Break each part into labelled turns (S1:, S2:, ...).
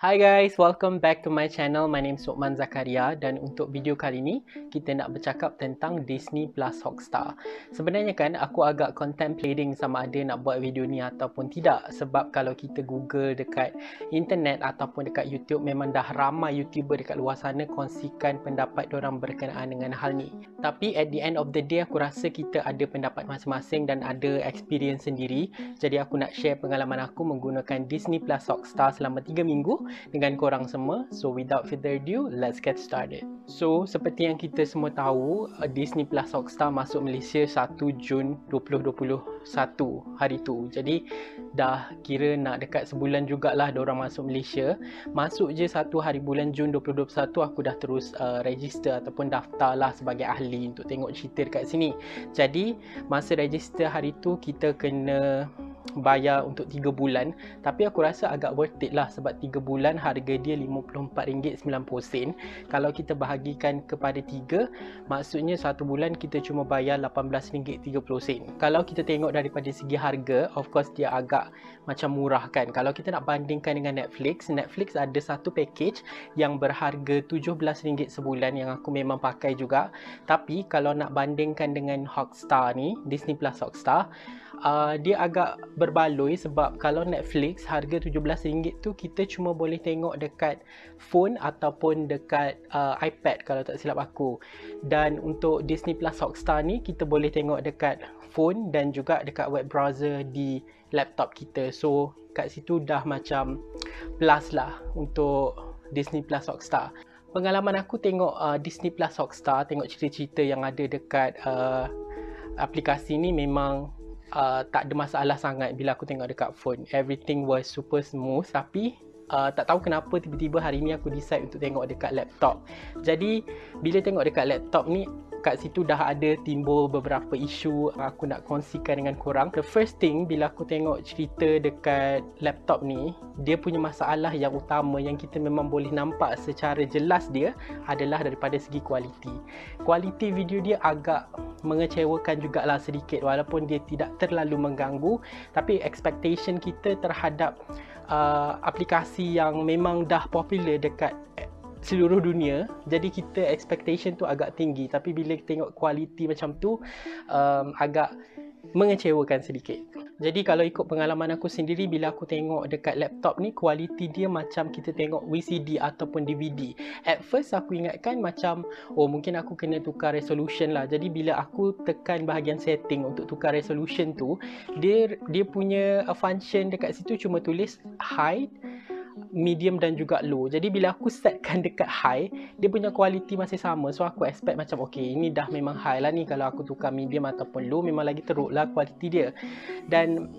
S1: Hi guys, welcome back to my channel. My name is Luqman Zakaria dan untuk video kali ni kita nak bercakap tentang Disney Plus Hotstar. Sebenarnya kan aku agak contemplating sama ada nak buat video ni ataupun tidak, sebab kalau kita Google dekat internet ataupun dekat YouTube memang dah ramai YouTuber dekat luar sana kongsikan pendapat diorang berkenaan dengan hal ni. Tapi at the end of the day aku rasa kita ada pendapat masing-masing dan ada experience sendiri. Jadi aku nak share pengalaman aku menggunakan Disney Plus Hotstar selama 3 minggu dengan korang semua. So without further ado, let's get started. So seperti yang kita semua tahu, Disney Plus Hotstar masuk Malaysia 1 Jun 2021 hari tu. Jadi dah kira nak dekat sebulan jugalah diorang masuk Malaysia. Masuk je 1 hari bulan Jun 2021 aku dah terus register ataupun daftar lah sebagai ahli untuk tengok cerita dekat sini. Jadi masa register hari tu kita kena bayar untuk 3 bulan, tapi aku rasa agak worth it lah sebab 3 bulan harga dia RM54.90. Kalau kita bahagikan kepada 3, maksudnya 1 bulan kita cuma bayar RM18.30. Kalau kita tengok daripada segi harga, of course dia agak macam murah kan. Kalau kita nak bandingkan dengan Netflix ada satu package yang berharga RM17 sebulan yang aku memang pakai juga. Tapi kalau nak bandingkan dengan Hotstar ni, Disney Plus Hotstar, dia agak berbaloi sebab kalau Netflix harga RM17 tu kita cuma boleh tengok dekat phone ataupun dekat iPad kalau tak silap aku. Dan untuk Disney Plus Hotstar ni kita boleh tengok dekat phone dan juga dekat web browser di laptop kita. So kat situ dah macam plus lah untuk Disney Plus Hotstar. Pengalaman aku tengok Disney Plus Hotstar, tengok cerita-cerita yang ada dekat aplikasi ni memang tak ada masalah sangat bila aku tengok dekat phone. Everything was super smooth. Tapi tak tahu kenapa tiba-tiba hari ni aku decide untuk tengok dekat laptop. Jadi bila tengok dekat laptop ni, kat situ dah ada timbul beberapa isu aku nak kongsikan dengan korang. The first thing bila aku tengok cerita dekat laptop ni, dia punya masalah yang utama yang kita memang boleh nampak secara jelas dia adalah daripada segi kualiti. Kualiti video dia agak mengecewakan jugalah sedikit, walaupun dia tidak terlalu mengganggu, tapi expectation kita terhadap aplikasi yang memang dah popular dekat seluruh dunia, jadi kita expectation tu agak tinggi. Tapi bila kita tengok kualiti macam tu, agak mengecewakan sedikit. Jadi kalau ikut pengalaman aku sendiri, bila aku tengok dekat laptop ni, kualiti dia macam kita tengok VCD ataupun DVD. At first aku ingatkan macam, oh mungkin aku kena tukar resolution lah. Jadi bila aku tekan bahagian setting untuk tukar resolution tu, dia punya function dekat situ cuma tulis high, medium dan juga low. Jadi bila aku setkan dekat high, dia punya kualiti masih sama. So aku expect macam okay, ini dah memang high lah ni. Kalau aku tukar medium ataupun low, memang lagi teruk lah kualiti dia. Dan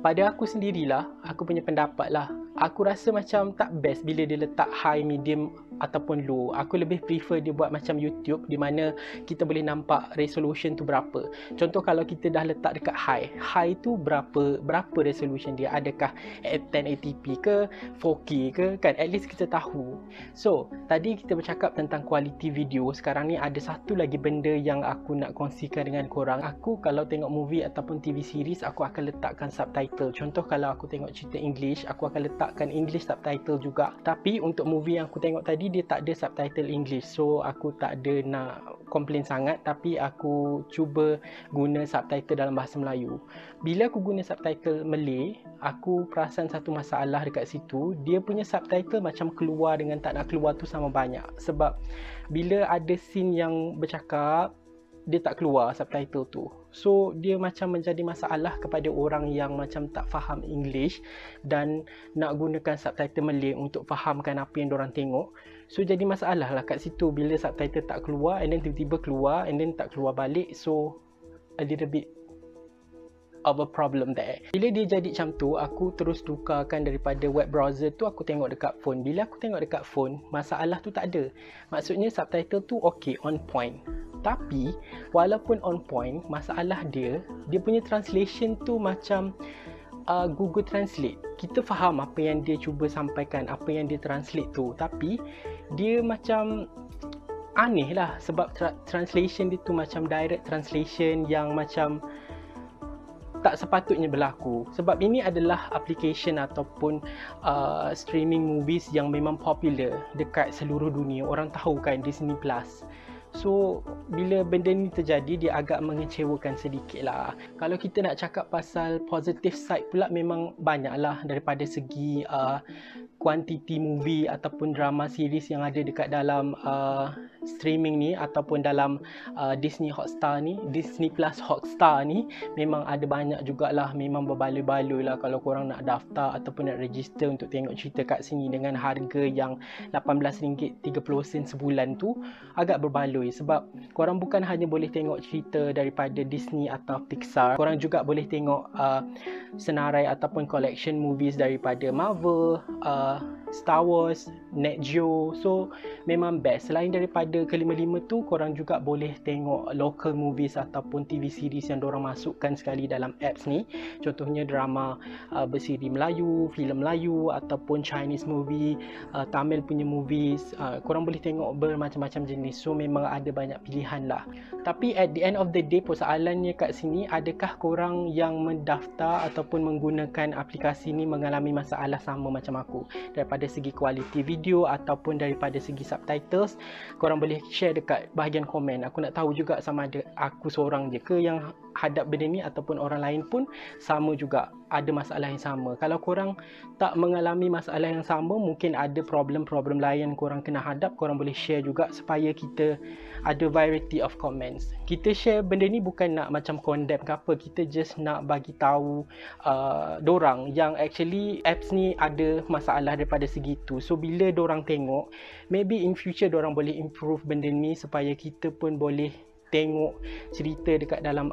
S1: pada aku sendirilah, aku punya pendapat lah, aku rasa macam tak best bila dia letak high, medium ataupun low. Aku lebih prefer dia buat macam YouTube, di mana kita boleh nampak resolution tu berapa. Contoh kalau kita dah letak dekat high tu berapa resolution dia, adakah 1080p ke 4K ke, kan at least kita tahu. So tadi kita bercakap tentang kualiti video. Sekarang ni ada satu lagi benda yang aku nak kongsikan dengan korang. Aku kalau tengok movie ataupun TV series, aku akan letakkan subtitle. Contoh kalau aku tengok cerita English, aku akan letakkan English subtitle juga. Tapi untuk movie yang aku tengok tadi, dia tak ada subtitle English. So aku tak ada nak komplain sangat, tapi aku cuba guna subtitle dalam bahasa Melayu. Bila aku guna subtitle Malay, aku perasan satu masalah dekat situ. Dia punya subtitle macam keluar dengan tak nak keluar tu sama banyak. Sebab bila ada scene yang bercakap, dia tak keluar subtitle tu. So dia macam menjadi masalah kepada orang yang macam tak faham English dan nak gunakan subtitle Malay untuk fahamkan apa yang diorang tengok. So jadi masalah lah kat situ bila subtitle tak keluar and then tiba-tiba keluar and then tak keluar balik. So a little bit of a problem there. Bila dia jadi macam tu, aku terus tukarkan daripada web browser tu, aku tengok dekat phone. Bila aku tengok dekat phone, masalah tu tak ada. Maksudnya subtitle tu okay, on point. Tapi walaupun on point, masalah dia punya translation tu macam Google Translate. Kita faham apa yang dia cuba sampaikan, apa yang dia translate tu, tapi dia macam aneh lah sebab translation dia tu macam direct translation yang macam tak sepatutnya berlaku. Sebab ini adalah application ataupun streaming movies yang memang popular dekat seluruh dunia. Orang tahu kan Disney Plus. So, bila benda ni terjadi, dia agak mengecewakan sedikit lah. Kalau kita nak cakap pasal positive side pula, memang banyak lah daripada segi kuantiti movie ataupun drama series yang ada dekat dalam streaming ni ataupun dalam Disney Hotstar ni, Disney Plus Hotstar ni, memang ada banyak jugalah, memang berbaloi-baloi lah kalau korang nak daftar ataupun nak register untuk tengok cerita kat sini dengan harga yang RM18.30 sebulan tu agak berbaloi. Sebab korang bukan hanya boleh tengok cerita daripada Disney atau Pixar, korang juga boleh tengok senarai ataupun collection movies daripada Marvel, Star Wars, Nat Geo. So memang best. Selain daripada kelima-lima tu, korang juga boleh tengok local movies ataupun TV series yang dorang masukkan sekali dalam apps ni. Contohnya drama bersiri Melayu, filem Melayu ataupun Chinese movie, Tamil punya movies. Korang boleh tengok bermacam-macam jenis. So memang ada banyak pilihan lah. Tapi at the end of the day, persoalannya kat sini, adakah korang yang mendaftar ataupun menggunakan aplikasi ni mengalami masalah sama macam aku? Daripada segi kualiti video ataupun daripada segi subtitles, korang boleh share dekat bahagian komen. Aku nak tahu juga sama ada aku seorang je ke yang hadap benda ni ataupun orang lain pun sama juga ada masalah yang sama. Kalau korang tak mengalami masalah yang sama, mungkin ada problem-problem lain korang kena hadap, korang boleh share juga supaya kita ada variety of comments. Kita share benda ni bukan nak macam condemn ke apa, kita just nak bagi tahu dorang yang actually apps ni ada masalah daripada segi tu. So bila dorang tengok, maybe in future dorang boleh improve benda ni supaya kita pun boleh tengok cerita dekat dalam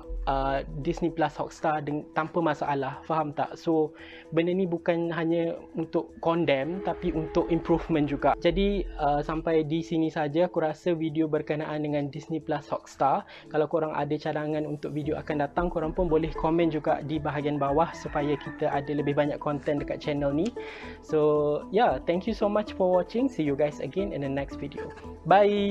S1: Disney Plus Hotstar tanpa masalah. Faham tak? So benda ni bukan hanya untuk condemn tapi untuk improvement juga. Jadi sampai di sini saja aku rasa video berkenaan dengan Disney Plus Hotstar. Kalau korang ada cadangan untuk video akan datang, korang pun boleh komen juga di bahagian bawah supaya kita ada lebih banyak konten dekat channel ni. So yeah, thank you so much for watching. See you guys again in the next video. Bye.